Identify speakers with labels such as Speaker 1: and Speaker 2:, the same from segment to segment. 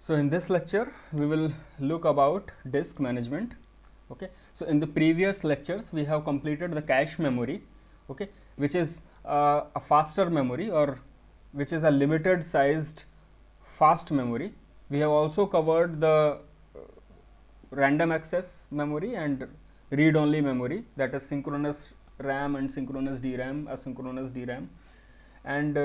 Speaker 1: So in this lecture we will look about disk management. Okay, so in the previous lectures we have completed the cache memory, okay, which is a faster memory, or which is a limited sized fast memory. We have also covered the random access memory and read only memory, that is synchronous RAM and synchronous DRAM, asynchronous DRAM, and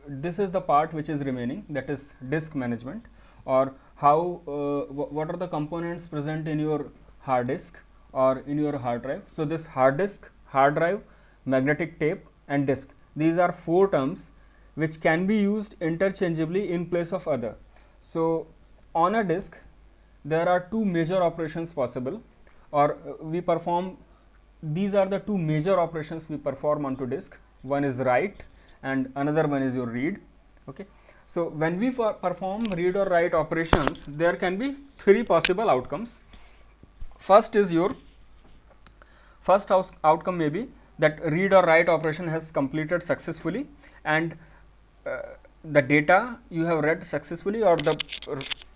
Speaker 1: this is the part which is remaining, that is disk management, or how what are the components present in your hard disk or in your hard drive. So this hard disk, hard drive, magnetic tape and disk, these are four terms which can be used interchangeably in place of other. So on a disk there are two major operations possible, or we perform, these are the two major operations we perform onto disk. One is write and another one is your read. Okay, so when we perform read or write operations, there can be three possible outcomes. First is your first outcome may be that read or write operation has completed successfully, and the data you have read successfully, or the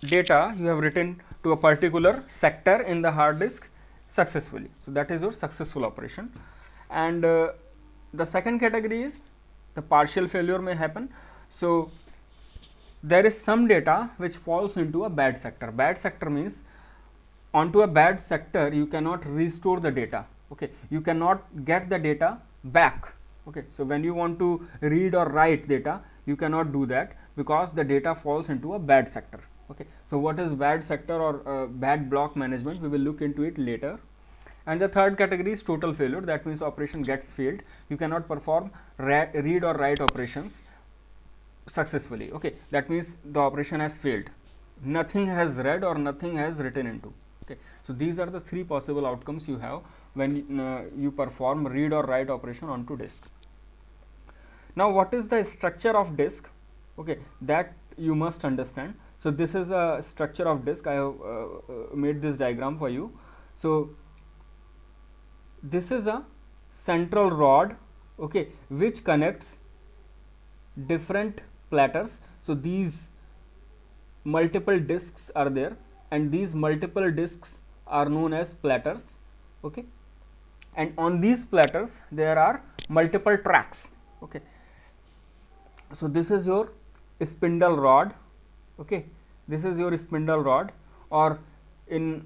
Speaker 1: data you have written to a particular sector in the hard disk successfully. So that is your successful operation. And the second category is the partial failure may happen. So there is some data which falls into a bad sector. Bad sector means onto a bad sector you cannot restore the data. Okay, you cannot get the data back. Okay, so when you want to read or write data, you cannot do that because the data falls into a bad sector. Okay, so what is bad sector or bad block management, we will look into it later. And the third category is total failure, that means operation gets failed, you cannot perform read or write operations successfully. Okay, that means the operation has failed, nothing has read or nothing has written into. Okay, so these are the three possible outcomes you have when you perform read or write operation onto disk. Now what is the structure of disk? Okay, that you must understand. So this is a structure of disk. I have made this diagram for you. So this is a central rod, okay, which connects different platters. So these multiple disks are there, and these multiple disks are known as platters. Okay, and on these platters there are multiple tracks. Okay, so this is your spindle rod. Okay, this is your spindle rod, or in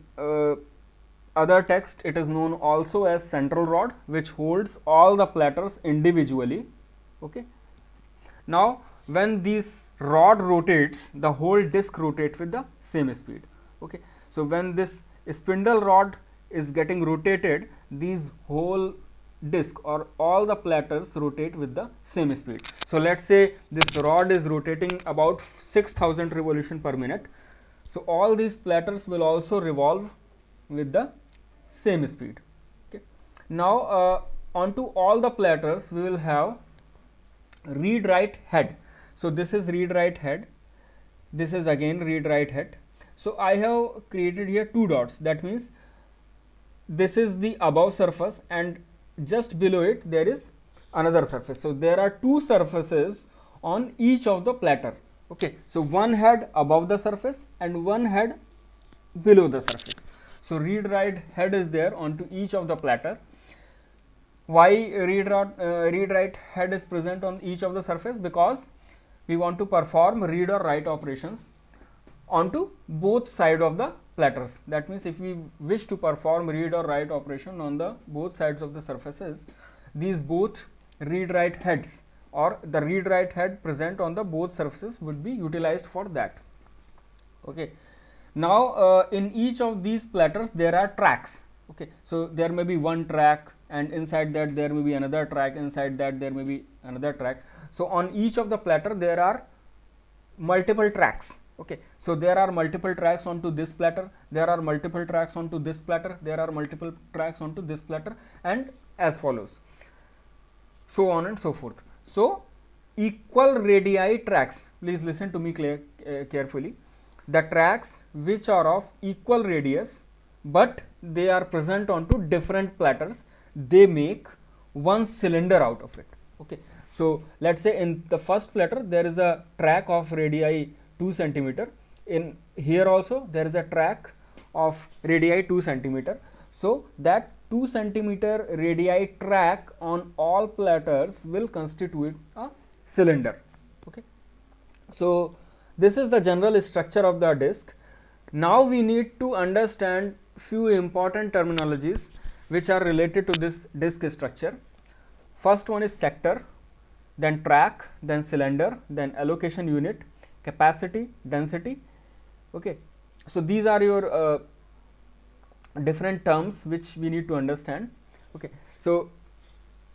Speaker 1: other text it is known also as central rod, which holds all the platters individually. Okay, now when this rod rotates, the whole disk rotates with the same speed. Okay, so when this spindle rod is getting rotated, these whole disk or all the platters rotate with the same speed. So let's say this rod is rotating about 6000 revolution per minute. So all these platters will also revolve with the same speed. Okay, now onto all the platters we will have read write head. So this is read write head, this is again read write head. So I have created here two dots, that means this is the above surface and just below it there is another surface. So there are two surfaces on each of the platter. Okay, so one head above the surface and one head below the surface. So read write head is there onto each of the platter. Why read write head is present on each of the surface? Because we want to perform read or write operations onto both side of the platters. That means if we wish to perform read or write operation on the both sides of the surfaces, these both read write heads or the read write head present on the both surfaces would be utilized for that. Okay, now in each of these platters there are tracks. Okay, so there may be one track, and inside that there may be another track, inside that there may be another track. So on each of the platter there are multiple tracks. Okay, so there are multiple tracks onto this platter, there are multiple tracks onto this platter, there are multiple tracks onto this platter, and as follows, so on and so forth. So equal radii tracks, please listen to me carefully, the tracks which are of equal radius but they are present onto different platters, they make one cylinder out of it. Okay, so let's say in the first platter there is a track of radii 2 centimeter. In here also there is a track of radii 2 centimeter. So that 2 centimeter radii track on all platters will constitute a cylinder. Okay. So this is the general structure of the disc. Now we need to understand few important terminologies which are related to this disc structure. First one is sector, then track, then cylinder, then allocation unit, capacity, density. Okay. So these are your different terms which we need to understand. Okay. So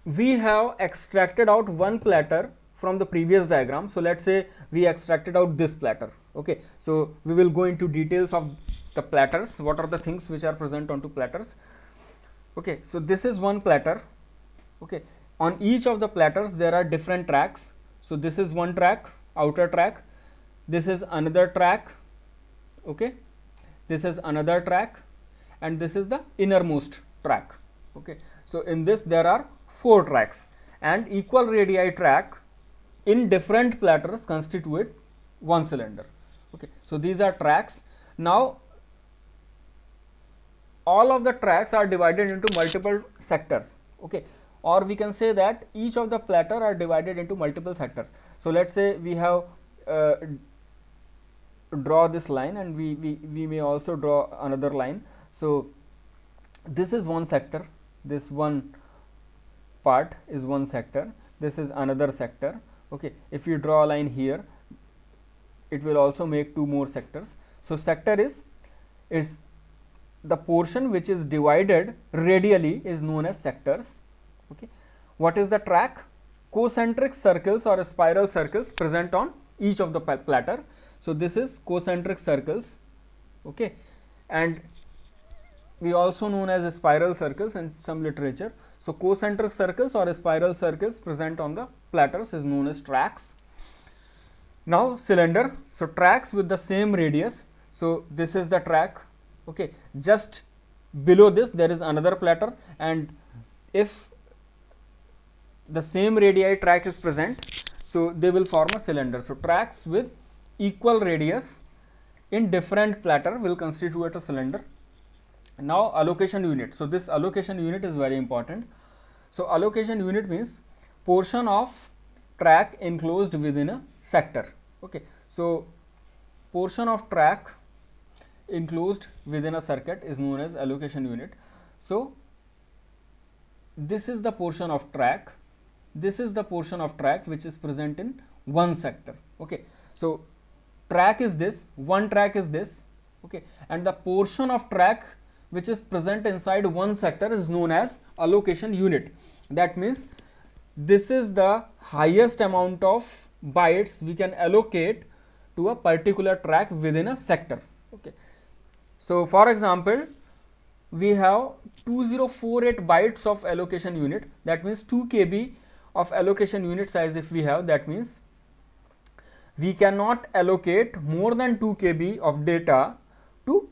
Speaker 1: we have extracted out one platter from the previous diagram. So let's say we extracted out this platter. Okay. So we will go into details of the platters, what are the things which are present onto platters. Okay. So this is one platter. Okay. On each of the platters there are different tracks. So this is one track, outer track, this is another track, okay, this is another track, and this is the innermost track. Okay. So in this there are 4 tracks, and equal radii track in different platters constitute one cylinder. Okay. So these are tracks. Now all of the tracks are divided into multiple sectors. Okay. Or we can say that each of the platter are divided into multiple sectors. So let's say we have draw this line, and we may also draw another line. So this is one sector, this one part is one sector, this is another sector. Okay. If you draw a line here, it will also make 2 more sectors. So sector is the portion which is divided radially is known as sectors. Okay. What is the track? Concentric circles or spiral circles present on each of the platter. So this is concentric circles. Okay. And we also known as spiral circles in some literature. So concentric circles or spiral circles present on the platters is known as tracks. Now cylinder. So tracks with the same radius. So this is the track. Okay. Just below this there is another platter, and if the same radii track is present, so they will form a cylinder. So tracks with equal radius in different platter will constitute a cylinder. Now allocation unit. So this allocation unit is very important. So allocation unit means portion of track enclosed within a sector. Okay. So portion of track enclosed within a circuit is known as allocation unit. So this is the portion of track, this is the portion of track which is present in one sector. Okay. So track is this, one track is this. Okay. And the portion of track which is present inside one sector is known as allocation unit. That means this is the highest amount of bytes we can allocate to a particular track within a sector. Okay. So for example, we have 2048 bytes of allocation unit, that means 2 KB of allocation unit size. If we have, that means we cannot allocate more than 2 KB of data to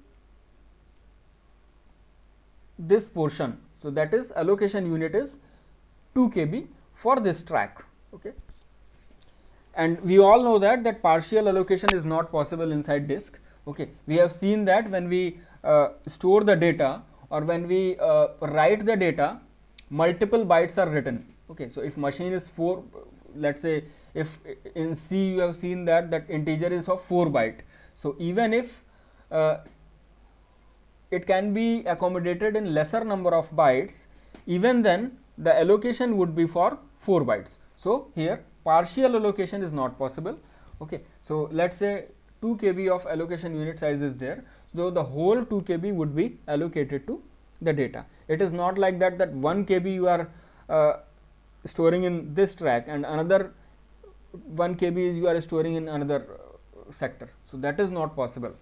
Speaker 1: this portion. So that is allocation unit is 2 KB for this track. Okay. And we all know that partial allocation is not possible inside disk. Okay. We have seen that when we store the data or when we write the data, multiple bytes are written. Okay. So if machine is 4, let's say if in C you have seen that integer is of 4 byte. So even if it can be accommodated in lesser number of bytes, even then the allocation would be for 4 bytes. So here partial allocation is not possible. Okay. So let's say 2 KB of allocation unit size is there. So the whole 2 KB would be allocated to the data. It is not like that 1 KB you are storing in this track and another 1 KB is you are storing in another sector. So that is not possible.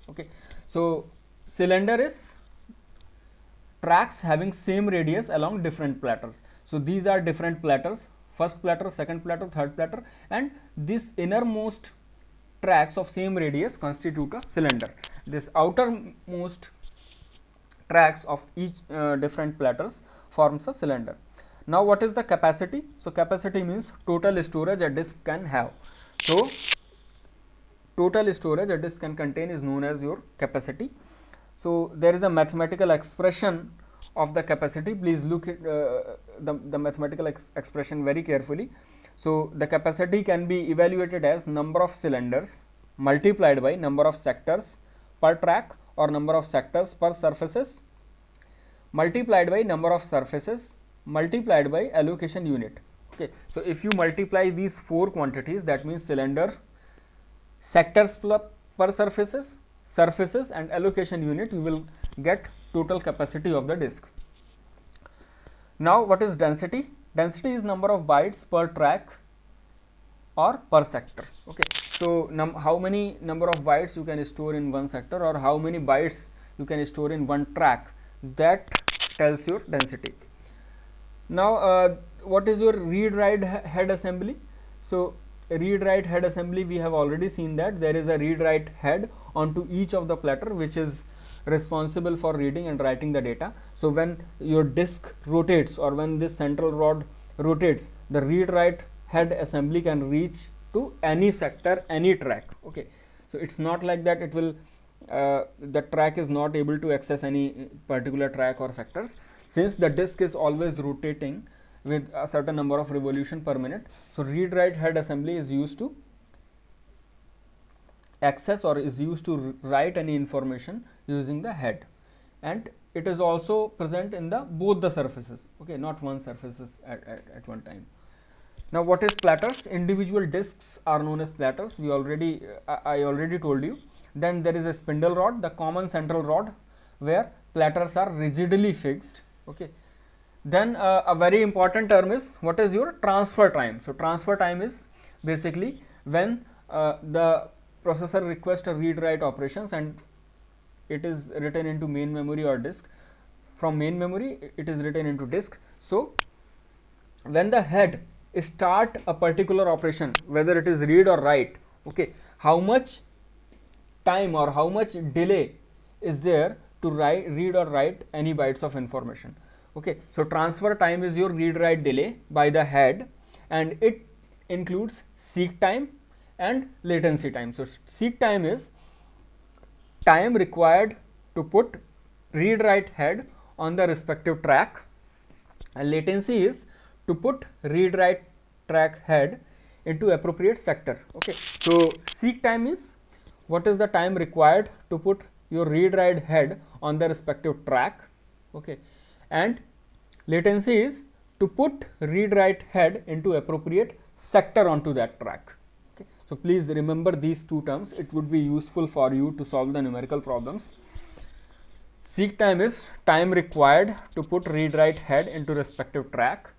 Speaker 1: Okay. So cylinder is tracks having same radius along different platters. So these are different platters, first platter, second platter, third platter, and this innermost tracks of same radius constitute a cylinder. This outermost tracks of each different platters forms a cylinder. Now what is the capacity? So capacity means total storage a disk can have. So total storage a disk can contain is known as your capacity. So there is a mathematical expression of the capacity. Please look at the mathematical expression very carefully. So the capacity can be evaluated as number of cylinders multiplied by number of sectors per track or number of sectors per surfaces multiplied by number of surfaces multiplied by allocation unit. Okay, so if you multiply these four quantities, that means cylinder, sectors per surfaces, surfaces and allocation unit, you will get total capacity of the disk. Now what is density? Density is number of bytes per track or per sector. Okay, so how many number of bytes you can store in one sector or how many bytes you can store in one track, that tells your density. Now what is your read write head assembly? So read write head assembly, we have already seen that there is a read write head onto each of the platter which is responsible for reading and writing the data. So when your disk rotates or when this central rod rotates, the read write head assembly can reach to any sector, any track. Okay, so it's not like that it will the track is not able to access any particular track or sectors, since the disk is always rotating with a certain number of revolution per minute. So read write head assembly is used to access or is used to write any information using the head, and it is also present in the both the surfaces. Okay, not one surfaces at one time. Now what is platters? Individual disks are known as platters. We already I already told you. Then there is a spindle rod, the common central rod, where platters are rigidly fixed. Okay, then a very important term is what is your transfer time. So transfer time is basically when the processor requests a read write operations and it is written into main memory or disk. From main memory it is written into disk. So when the head start a particular operation, whether it is read or write, okay, how much time or how much delay is there to read or write any bytes of information. Okay, so transfer time is your read write delay by the head, and it includes seek time and latency time. So seek time is time required to put read write head on the respective track, and latency is to put read write track head into appropriate sector. Okay, so seek time is what is the time required to put your read write head on the respective track. Okay, and latency is to put read write head into appropriate sector onto that track. Okay, so please remember these two terms, it would be useful for you to solve the numerical problems. Seek time is time required to put read write head into respective track.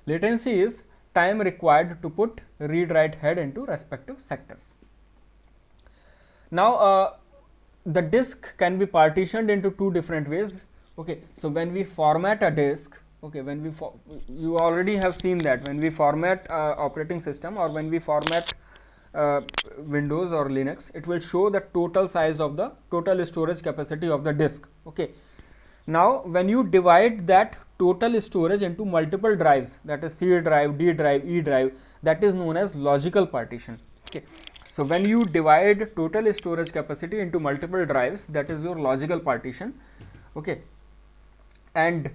Speaker 1: Latency is time required to put read write head into respective sectors. Now the disk can be partitioned into two different ways. Okay, so when we format a disk, okay, when we you already have seen that when we format operating system or when we format Windows or Linux, it will show the total size of the total storage capacity of the disk. Okay, now when you divide that total storage into multiple drives, that is C drive, D drive, E drive, that is known as logical partition. Okay, so when you divide total storage capacity into multiple drives, that is your logical partition. Okay, and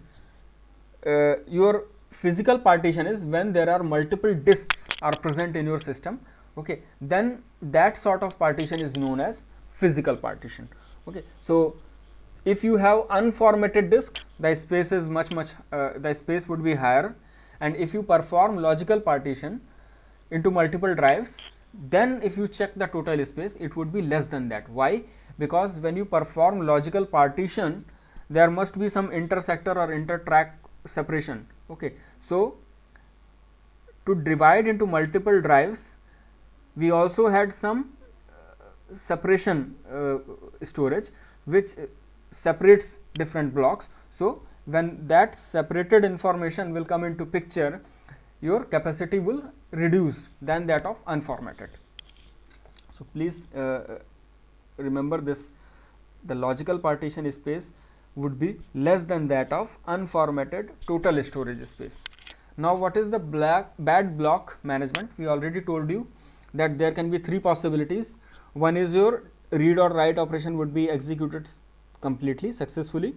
Speaker 1: your physical partition is when there are multiple disks are present in your system. Okay, then that sort of partition is known as physical partition. Okay, so if you have unformatted disk, the space is the space would be higher, and if you perform logical partition into multiple drives, then if you check the total space, it would be less than that. Why? Because when you perform logical partition, there must be some intersector or inter-track separation. Okay, so to divide into multiple drives, we also had some separation storage which separates different blocks. So when that separated information will come into picture, your capacity will reduce than that of unformatted. So please remember this, the logical partition space would be less than that of unformatted total storage space. Now what is the bad block management? We already told you that there can be three possibilities. One is your read or write operation would be executed completely successfully,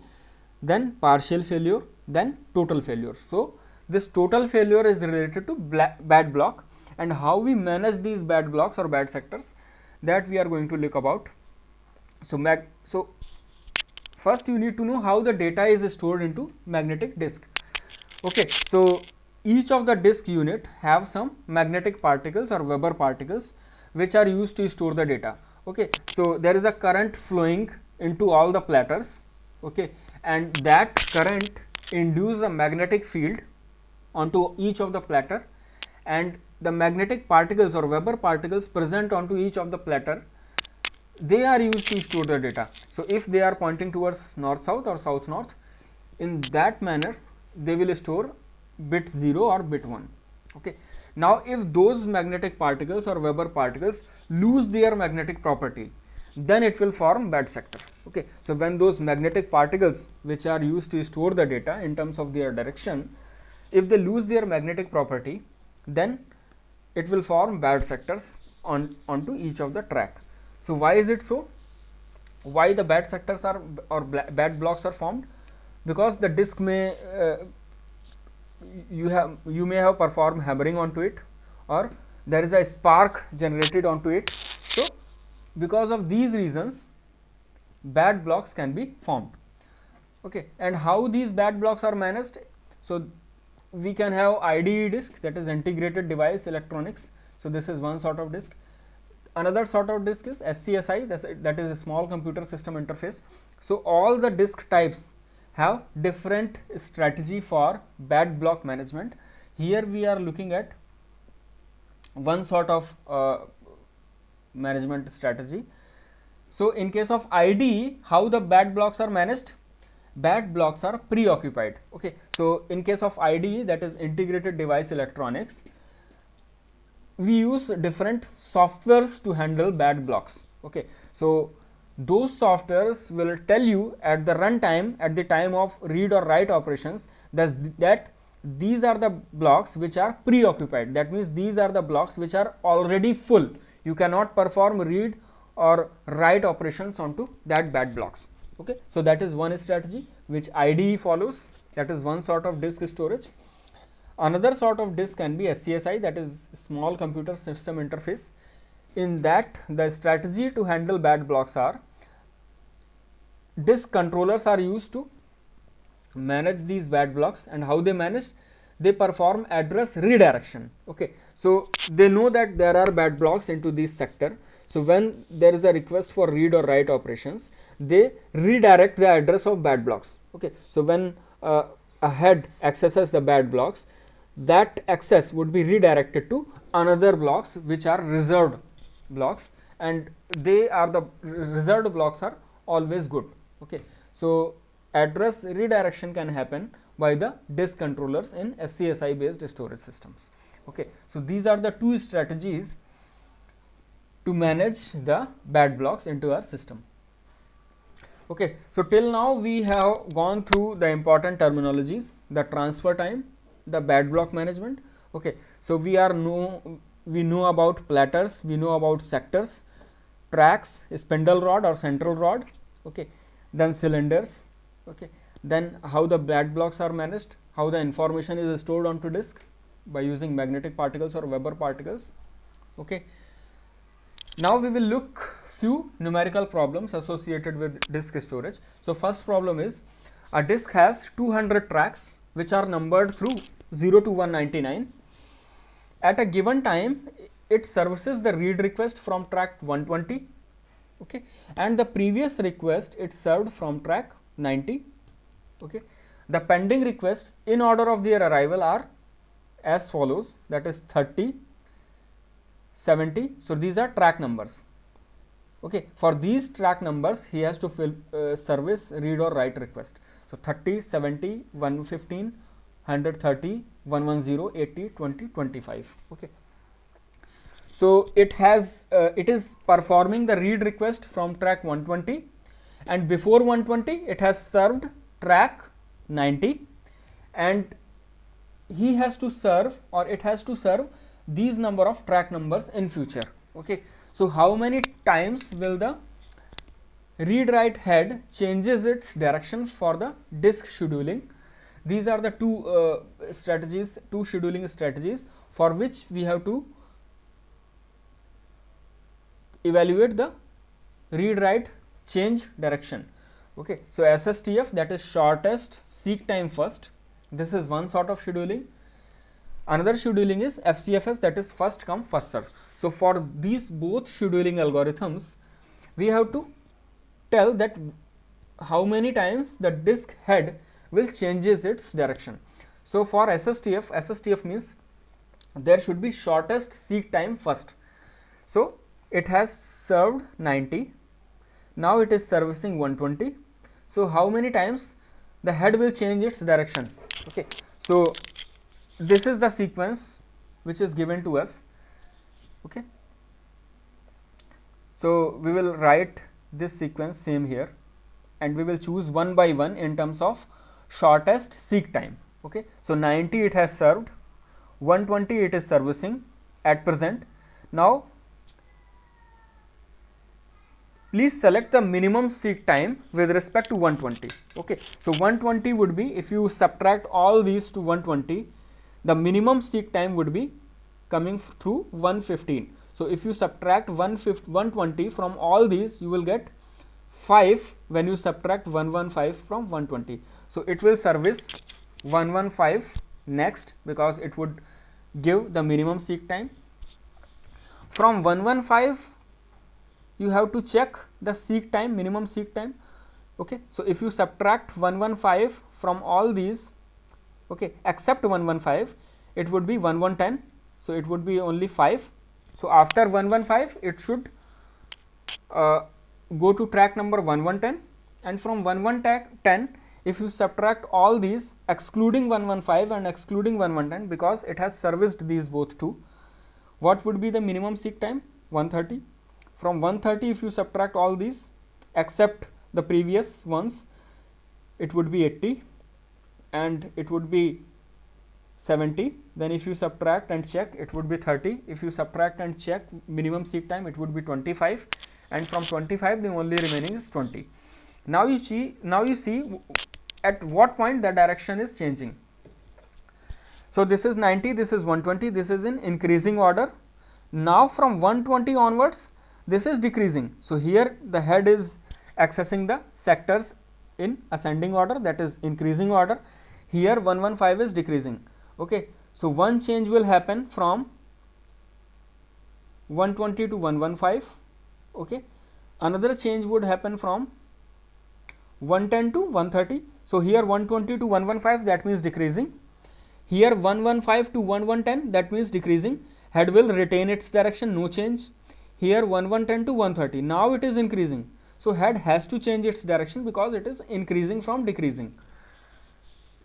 Speaker 1: then partial failure, then total failure. So this total failure is related to bad block, and how we manage these bad blocks or bad sectors, that we are going to look about. So first you need to know how the data is stored into magnetic disk. Okay, so each of the disk unit have some magnetic particles or Weber particles which are used to store the data. Okay, so there is a current flowing into all the platters, okay, and that current induce a magnetic field onto each of the platter, and the magnetic particles or Weber particles present onto each of the platter, they are used to store the data. So if they are pointing towards north south or south north, in that manner they will store bit 0 or bit 1. Okay. Now if those magnetic particles or Weber particles lose their magnetic property, then it will form bad sector. Okay. So when those magnetic particles which are used to store the data in terms of their direction, if they lose their magnetic property, then it will form bad sectors onto each of the track. So why is it so? Why the bad sectors are or bad blocks are formed? Because the disk may you may have performed hammering onto it, or there is a spark generated onto it. So because of these reasons, bad blocks can be formed. Okay, and how these bad blocks are managed? So we can have IDE disk, that is integrated device electronics. So this is one sort of disk. Another sort of disk is SCSI, that is a small computer system interface. So all the disk types have different strategy for bad block management. Here we are looking at one sort of management strategy. So in case of IDE, how the bad blocks are managed? Bad blocks are preoccupied. Okay, so in case of IDE, that is integrated device electronics, we use different softwares to handle bad blocks. Okay, so those softwares will tell you at the runtime, at the time of read or write operations, that these are the blocks which are preoccupied. That means these are the blocks which are already full. You cannot perform read or write operations onto that bad blocks. Okay, so that is one strategy which IDE follows. That is one sort of disk storage. Another sort of disk can be SCSI, that is small computer system interface. In that, the strategy to handle bad blocks are, disk controllers are used to manage these bad blocks, and how they manage? They perform address redirection. Okay, so they know that there are bad blocks into this sector. So when there is a request for read or write operations, they redirect the address of bad blocks. Okay, so when a head accesses the bad blocks, that access would be redirected to another blocks which are reserved blocks, and they are the reserved blocks are always good. Okay, so address redirection can happen by the disk controllers in SCSI based storage systems. Okay, so these are the two strategies to manage the bad blocks into our system. Okay, so till now we have gone through the important terminologies, the transfer time, the bad block management. Okay, so we know about platters, we know about sectors, tracks, spindle rod or central rod. Okay, then cylinders. Okay, then how the bad blocks are managed, how the information is stored onto disk by using magnetic particles or Weber particles. Okay, now we will look few numerical problems associated with disk storage. So first problem is, a disk has 200 tracks which are numbered through 0 to 199. At a given time, it services the read request from track 120. Okay, and the previous request it served from track 90. Okay, the pending requests in order of their arrival are as follows, that is 30, 70. So these are track numbers. Okay, for these track numbers he has to service read or write request. So 30, 70, 115, 130, 110, 80, 20, 25. Okay, so it is performing the read request from track 120, and before 120 it has served track 90, and it has to serve these number of track numbers in future. Okay, So how many times will the read write head changes its direction for the disk scheduling? These are the two scheduling strategies for which we have to evaluate the read write change direction. Okay, so SSTF, that is shortest seek time first. This is one sort of scheduling. Another scheduling is FCFS, that is first come first serve. So for these both scheduling algorithms, we have to tell that how many times the disk head will changes its direction. So for SSTF means there should be shortest seek time first. So it has served 90, now it is servicing 120. So how many times the head will change its direction? Okay, so this is the sequence which is given to us. Okay, so we will write this sequence same here, and we will choose one by one in terms of shortest seek time. Okay, so 90 it has served, 120 it is servicing at present. Now please select the minimum seek time with respect to 120. Okay, so 120 would be, if you subtract all these to 120, the minimum seek time would be coming through 115. So if you subtract 120 from all these, you will get 5 when you subtract 115 from 120. So it will service 115 next, because it would give the minimum seek time. From 115 you have to check the seek time, minimum seek time. Okay, so if you subtract 115 from all these, okay, except 115, it would be 1110. So it would be only 5. So after 115 it should go to track number 1110, and from 1110 if you subtract all these excluding 115 and excluding 1110, because it has serviced these both two, what would be the minimum seek time? 130. From 130 if you subtract all these except the previous ones, it would be 80 and it would be 70. Then if you subtract and check, it would be 30. If you subtract and check minimum seek time, it would be 25, and from 25 the only remaining is 20. Now you see at what point the direction is changing. So this is 90, this is 120, this is in increasing order. Now from 120 onwards this is decreasing. So here the head is accessing the sectors in ascending order, that is increasing order. Here 115 is decreasing. Okay, so one change will happen from 120 to 115. Okay, another change would happen from 110 to 130. So here 120 to 115, that means decreasing. Here 115 to 1110, that means decreasing. Head will retain its direction, no change. Here 1110 to 130, now it is increasing. So head has to change its direction because it is increasing from decreasing.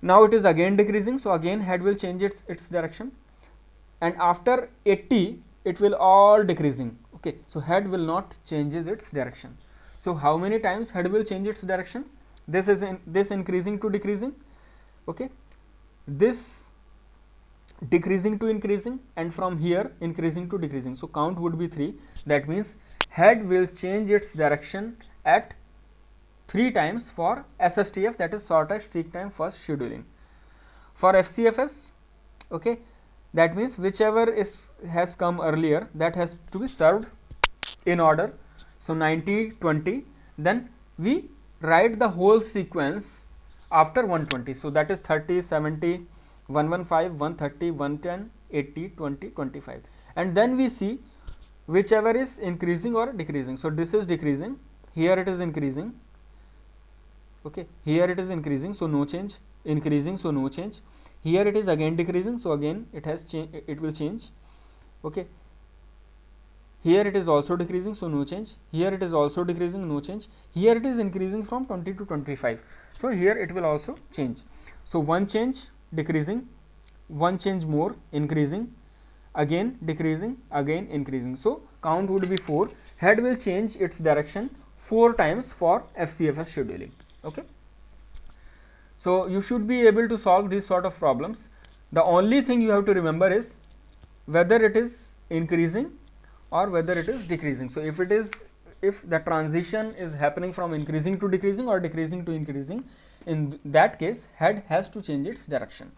Speaker 1: Now it is again decreasing, so again head will change its direction, and after 80 it will all decreasing. Okay, so head will not changes its direction. So how many times head will change its direction? This is this increasing to decreasing. Okay, this decreasing to increasing, and from here increasing to decreasing. So count would be 3. That means head will change its direction at 3 times for SSTF, that is shortest seek time first scheduling. For FCFS, okay, that means whichever has come earlier, that has to be served in order. So 90, 20, then we write the whole sequence after 120. So that is 30, 70, 115, 130, 110, 80, 20, 25, and then we see whichever is increasing or decreasing. So this is decreasing, here it is increasing. Okay, here it is increasing, so no change. Increasing, so no change. Here it is again decreasing, so again it will change. Okay, here it is also decreasing, so no change. Here it is also decreasing, no change. Here it is increasing from 20 to 25, so here it will also change. So one change decreasing, one change more increasing, again decreasing, again increasing. So count would be 4. Head will change its direction 4 times for FCFS scheduling. Okay, so you should be able to solve these sort of problems. The only thing you have to remember is whether it is increasing or whether it is decreasing. So if the transition is happening from increasing to decreasing or decreasing to increasing, in that case head has to change its direction.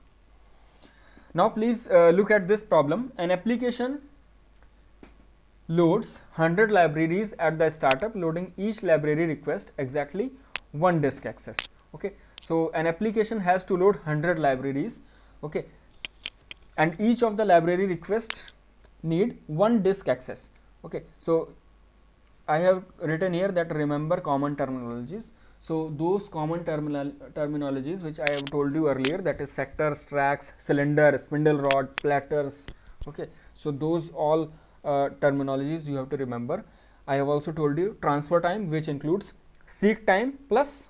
Speaker 1: Now please look at this problem. An application loads 100 libraries at the startup, loading each library request exactly one disk access. Okay, so an application has to load 100 libraries, okay, and each of the library requests need one disk access. Okay, so I have written here that remember common terminologies. So those common terminologies which I have told you earlier, that is sectors, tracks, cylinder, spindle rod, platters. Okay, so those all terminologies you have to remember. I have also told you transfer time, which includes seek time plus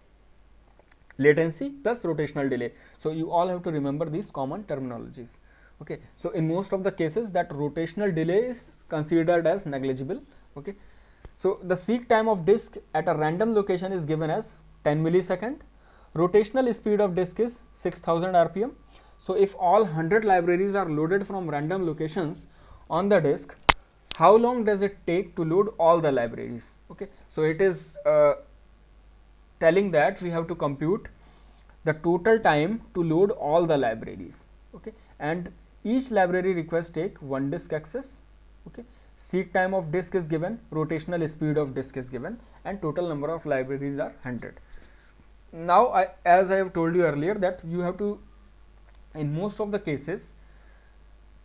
Speaker 1: latency plus rotational delay. So you all have to remember these common terminologies. Okay, so in most of the cases that rotational delay is considered as negligible. Okay, so the seek time of disk at a random location is given as 10 millisecond. Rotational speed of disk is 6000 rpm. So if all 100 libraries are loaded from random locations on the disk, how long does it take to load all the libraries? Okay, so it is telling that we have to compute the total time to load all the libraries. Okay, and each library request take one disk access. Okay, seek time of disk is given, rotational speed of disk is given, and total number of libraries are 100. Now as I have told you earlier, that you have to, in most of the cases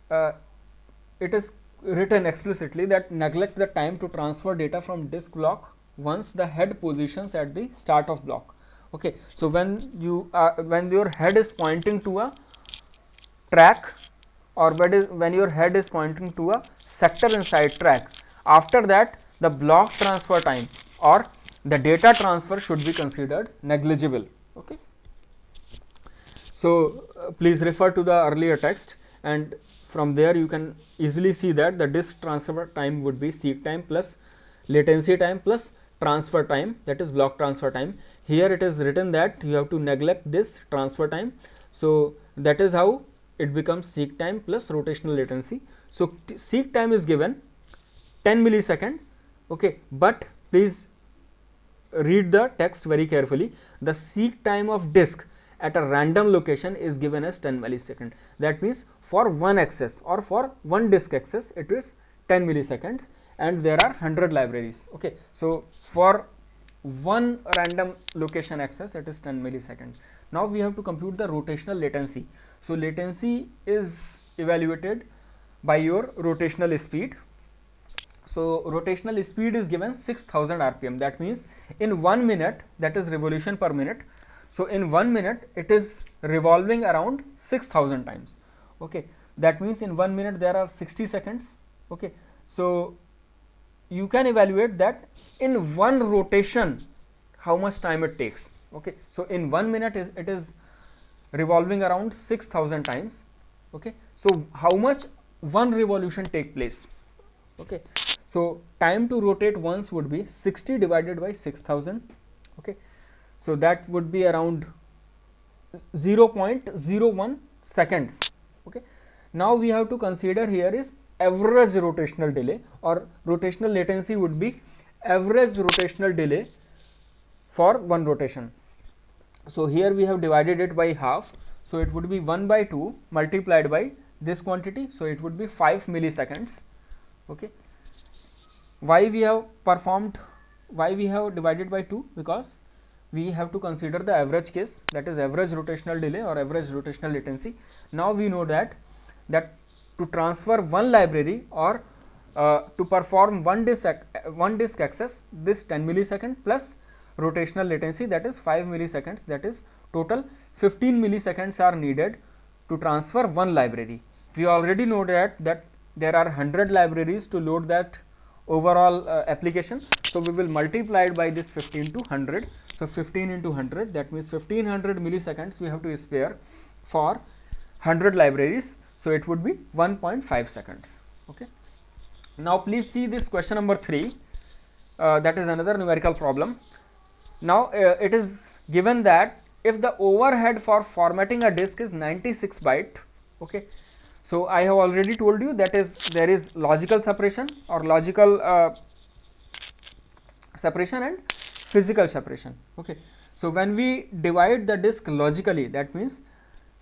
Speaker 1: it is written explicitly that neglect the time to transfer data from disk block once the head positions at the start of block. Okay, so when your head is pointing to a track, or when your head is pointing to a sector inside track, after that the block transfer time or the data transfer should be considered negligible. Okay, so please refer to the earlier text, and from there you can easily see that the disk transfer time would be seek time plus latency time plus transfer time, that is block transfer time. Here it is written that you have to neglect this transfer time, so that is how it becomes seek time plus rotational latency. So seek time is given 10 millisecond. Okay, but please read the text very carefully. The seek time of disk at a random location is given as 10 millisecond. That means for one access or for one disk access it is 10 milliseconds, and there are 100 libraries. Okay, so for one random location access it is 10 milliseconds. Now we have to compute the rotational latency. So latency is evaluated by your rotational speed. So rotational speed is given 6000 rpm. That means in 1 minute, that is revolution per minute. So in 1 minute it is revolving around 6000 times. Okay, that means in 1 minute there are 60 seconds. Okay, so you can evaluate that in one rotation how much time it takes. Okay, so in 1 minute it is revolving around 6000 times. Okay, so how much one revolution take place? Okay, so time to rotate once would be 60 divided by 6000. Okay, so that would be around 0.01 seconds. Okay, now we have to consider here is average rotational delay, or rotational latency would be average rotational delay for one rotation. So here we have divided it by half, so it would be 1 by 2 multiplied by this quantity, so it would be 5 milliseconds. Okay, why we have divided by 2? Because we have to consider the average case, that is average rotational delay or average rotational latency. Now we know that to transfer one library or to perform one disk access, this 10 millisecond plus rotational latency, that is 5 milliseconds, that is total 15 milliseconds are needed to transfer one library. We already know that there are 100 libraries to load that overall application. So we will multiply it by this 15 to 100. So 15 into 100, that means 1500 milliseconds we have to spare for 100 libraries. So it would be 1.5 seconds. Okay. Now please see this question number 3. That is another numerical problem. Now it is given that if the overhead for formatting a disk is 96 byte, okay, So I have already told you that is there is logical separation or logical separation and physical separation. Okay. So when we divide the disk logically, that means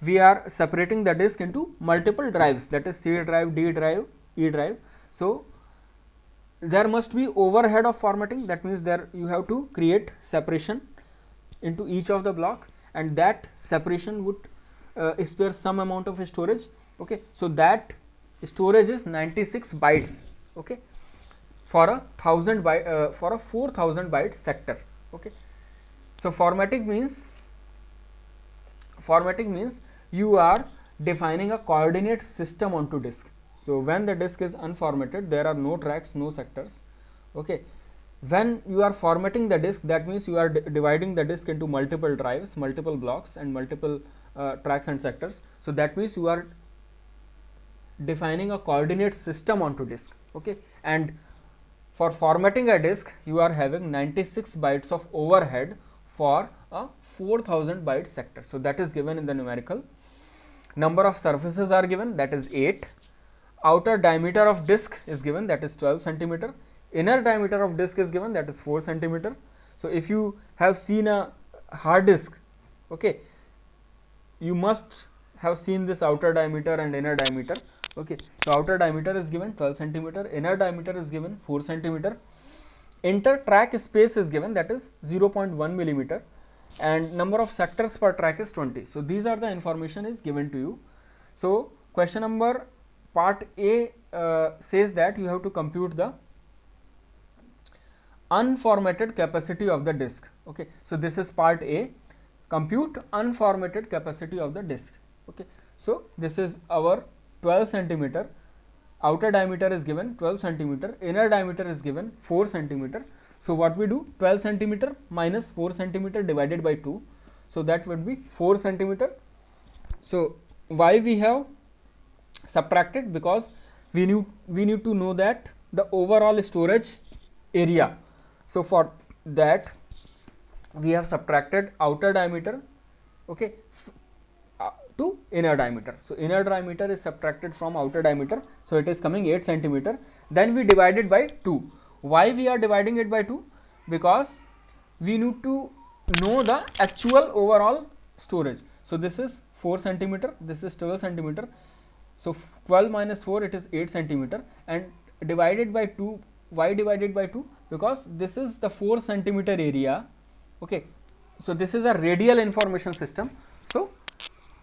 Speaker 1: we are separating the disk into multiple drives, that is C drive, D drive, E drive. So there must be overhead of formatting, that means there you have to create separation into each of the block, and that separation would spare some amount of storage. Okay. So that storage is 96 bytes. Okay, for a 1000 byte for a 4000 byte sector. Okay. So formatting means you are defining a coordinate system onto disk. So when the disk is unformatted, there are no tracks, no sectors. Okay. When you are formatting the disk, that means you are dividing the disk into multiple drives, multiple blocks, and multiple tracks and sectors. So that means you are defining a coordinate system onto disk. Okay. And for formatting a disk, you are having 96 bytes of overhead for a 4000 byte sector. So that is given in the numerical. Number of surfaces are given, that is 8. Outer diameter of disk is given, that is 12 centimeter. Inner diameter of disk is given, that is 4 centimeter. So if you have seen a hard disk, okay, you must have seen this outer diameter and inner diameter. Okay. So outer diameter is given 12 centimeter, inner diameter is given 4 centimeter. Inter track space is given, that is 0.1 millimeter, and number of sectors per track is 20. So these are the information is given to you. So question number part A says that you have to compute the unformatted capacity of the disk. Okay. So this is part A, compute unformatted capacity of the disk. Okay. So this is our 12 centimeter, outer diameter is given 12 centimeter, inner diameter is given 4 centimeter. So what we do, 12 centimeter minus 4 centimeter divided by 2, so that would be 4 centimeter. So why we have subtracted? Because we need to know that the overall storage area. So for that we have subtracted outer diameter, okay, to inner diameter. So inner diameter is subtracted from outer diameter, so it is coming 8 centimeter. Then we divided by 2. Why we are dividing it by 2? Because we need to know the actual overall storage. So this is 4 centimeter, this is 12 centimeter. So 12 minus 4, it is 8 centimeter, and divided by 2. Why divided by 2? Because this is the 4 centimeter area. Okay. So this is a radial information system. So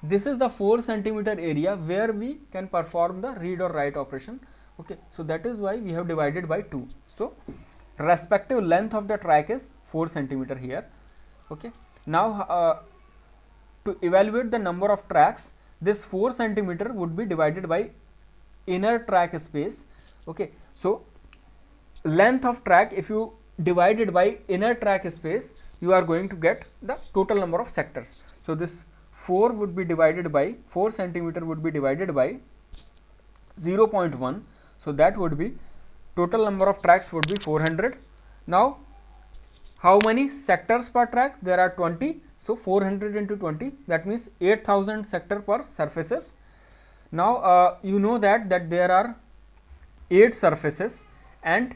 Speaker 1: this is the 4 centimeter area where we can perform the read or write operation. Okay. So that is why we have divided by 2. So respective length of the track is 4 centimeter here. Okay. Now to evaluate the number of tracks, this 4 centimeter would be divided by inner track space. Okay. So length of track, if you divide it by inner track space, you are going to get the total number of sectors. So this 4 would be divided by 4 centimeter would be divided by 0.1. So that would be total number of tracks would be 400. Now how many sectors per track? There are 20. So 400 into 20, that means 8000 sector per surfaces. Now you know that there are 8 surfaces, and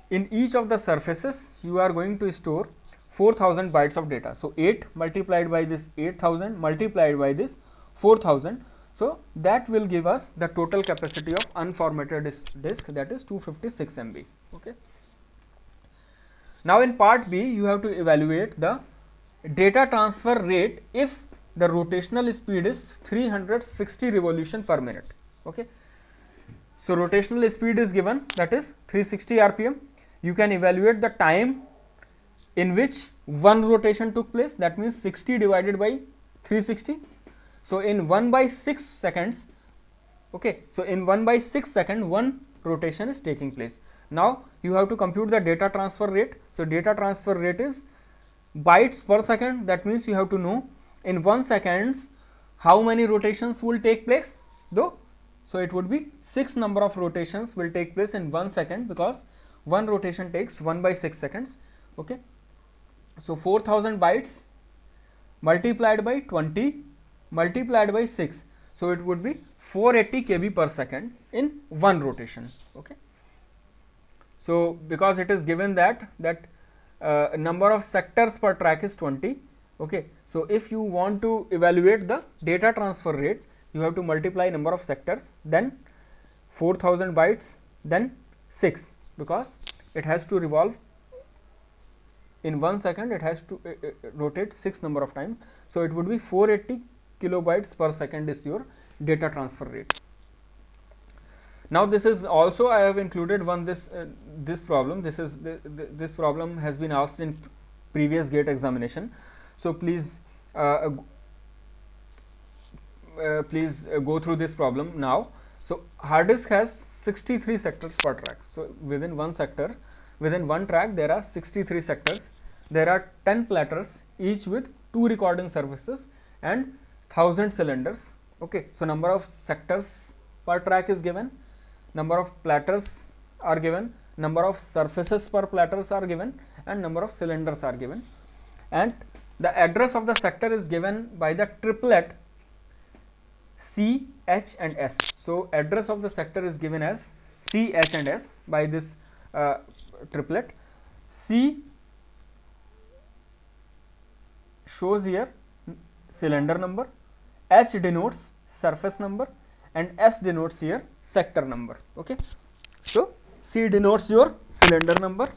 Speaker 1: in each of the surfaces you are going to store 4000 bytes of data. So 8 multiplied by this 8000 multiplied by this 4000. So that will give us the total capacity of unformatted disk, that is 256 MB. Okay. Now in part B, you have to evaluate the data transfer rate if the rotational speed is 360 revolution per minute. Okay. So rotational speed is given, that is 360 RPM. You can evaluate the time in which one rotation took place, that means 60 divided by 360. So in 1/6 seconds, okay, so in 1/6 second, one rotation is taking place. Now you have to compute the data transfer rate. So data transfer rate is bytes per second, that means you have to know in 1 seconds how many rotations will take place, though. So it would be 6 number of rotations will take place in 1 second, because one rotation takes 1/6 seconds. Okay. So 4000 bytes multiplied by 20 multiplied by 6. So it would be 480 kb per second in one rotation. Okay, so because it is given that number of sectors per track is 20. Okay, so if you want to evaluate the data transfer rate, you have to multiply number of sectors, then 4000 bytes, then 6, because it has to revolve in 1 second, it has to rotate 6 number of times. So it would be 480 kilobytes per second is your data transfer rate. Now this is also, I have included this problem. This problem has been asked in previous GATE examination. So please go through this problem now. So hard disk has 63 sectors per track. So within one sector, within one track, there are 63 sectors. There are 10 platters, each with 2 recording surfaces and 1000 cylinders. Okay, so number of sectors per track is given, number of platters are given, number of surfaces per platters are given, and number of cylinders are given, and the address of the sector is given by the triplet C, H and S. So address of the sector is given as C, H and S by this triplet. C shows here cylinder number, H denotes surface number, and S denotes here sector number. Okay, so C denotes your cylinder number,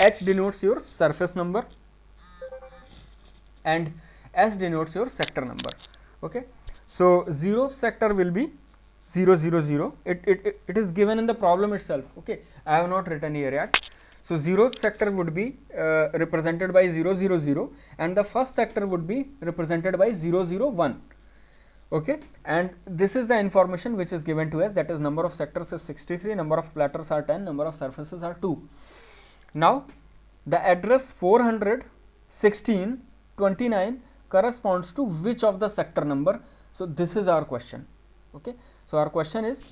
Speaker 1: H denotes your surface number, and S denotes your sector number. Okay, so 0th sector will be 0 0 0. It is given in the problem itself. Okay, I have not written here yet. So 0th sector would be represented by 0 0 0, and the first sector would be represented by 0 0 1. Okay, and this is the information which is given to us, that is number of sectors is 63, number of platters are 10, number of surfaces are 2. Now the address 416 29 corresponds to which of the sector number? So this is our question. Okay, so our question is,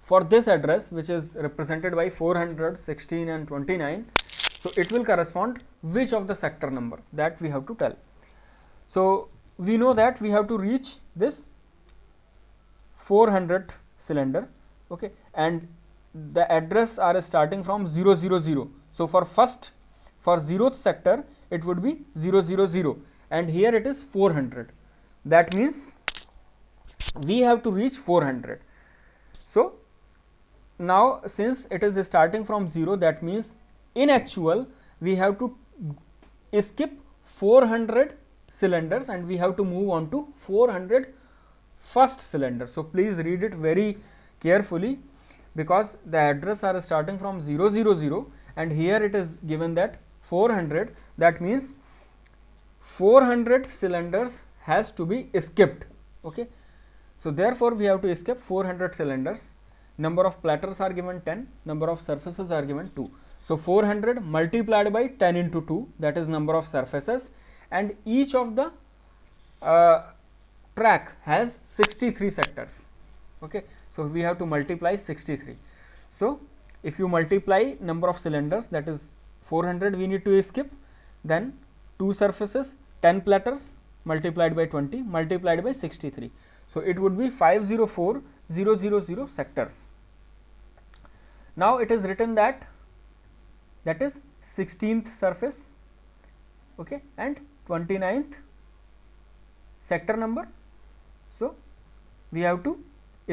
Speaker 1: for this address which is represented by 416 and 29, so it will correspond which of the sector number, that we have to tell. So we know that we have to reach this 400 cylinder. Okay, and the address are starting from 0 0 0. So for 0th sector it would be 0 0 0, and here it is 400. That means we have to reach 400. So now since it is starting from 0, that means in actual we have to skip 400 cylinders and we have to move on to 400 first cylinder. So please read it very carefully, because the address are starting from 0 0 0, and here it is given that 400, that means 400 cylinders has to be skipped. Okay, so therefore we have to skip 400 cylinders. Number of platters are given 10, number of surfaces are given 2. So 400 multiplied by 10 into 2, that is number of surfaces, and each of the track has 63 sectors. Okay, so we have to multiply 63. So if you multiply number of cylinders, that is 400 we need to skip, then 2 surfaces, 10 platters multiplied by 20 multiplied by 63. So it would be 504,000 sectors. Now it is written that is 16th surface, okay, and 29th sector number. So we have to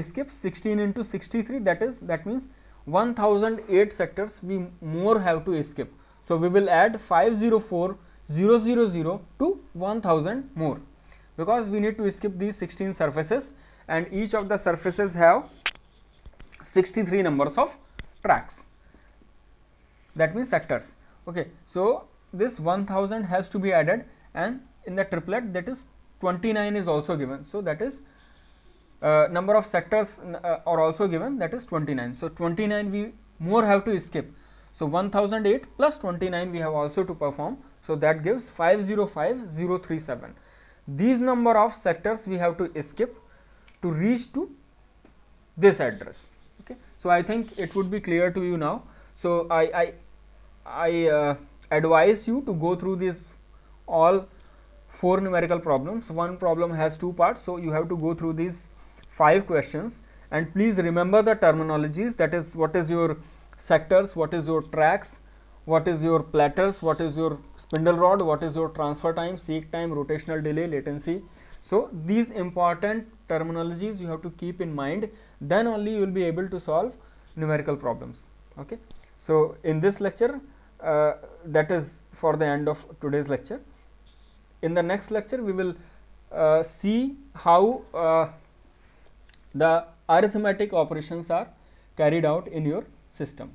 Speaker 1: skip 16 into 63, that means 1008 sectors we more have to skip. So we will add 504,000 to 1000 more, because we need to skip these 16 surfaces, and each of the surfaces have 63 numbers of tracks, that means sectors. Okay, so this 1000 has to be added, and in the triplet, that is 29 is also given. So that is number of sectors are also given, that is 29. So 29 we more have to skip. So 1008 plus 29 we have also to perform. So that gives 505,037. These number of sectors we have to skip to reach to this address. Okay, so I think it would be clear to you now. So I advise you to go through these all 4 numerical problems. One problem has 2 parts, so you have to go through these 5 questions, and please remember the terminologies, that is what is your sectors, what is your tracks, what is your platters, what is your spindle rod, what is your transfer time, seek time, rotational delay, latency. So these important terminologies you have to keep in mind, then only you will be able to solve numerical problems. Okay. So in this lecture, that is for the end of today's lecture. In the next lecture we will see how the arithmetic operations are carried out in your system.